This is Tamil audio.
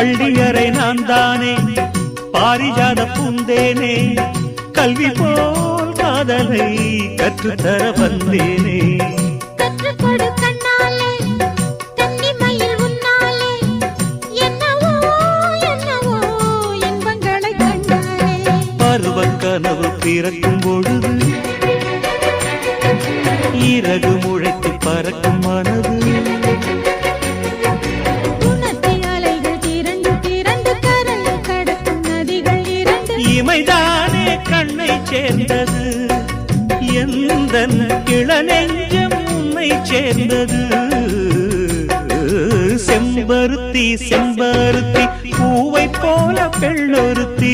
பள்ளியறை நான் தானே பாரிஜாத பூந்தேனே கல்வி போல் காதலை கற்றுத்தர வந்தேனே கற்றுக்கொடு கண்ணாலே கன்னிமயில் உன்னாலே என்னவோ என்னவோ இன்பங்களை கண்டாலே பருவக் கனவு பிறக்கும் பொழுது இறகு முளைத்து பறக்கும் மனது இமைதானே கண்ணை சேர்ந்தது எந்தன் இளநெஞ்சம் உன்னை சேர்ந்தது செம்பருத்தி செம்பருத்தி பூவை போல பெண்ணொருத்தி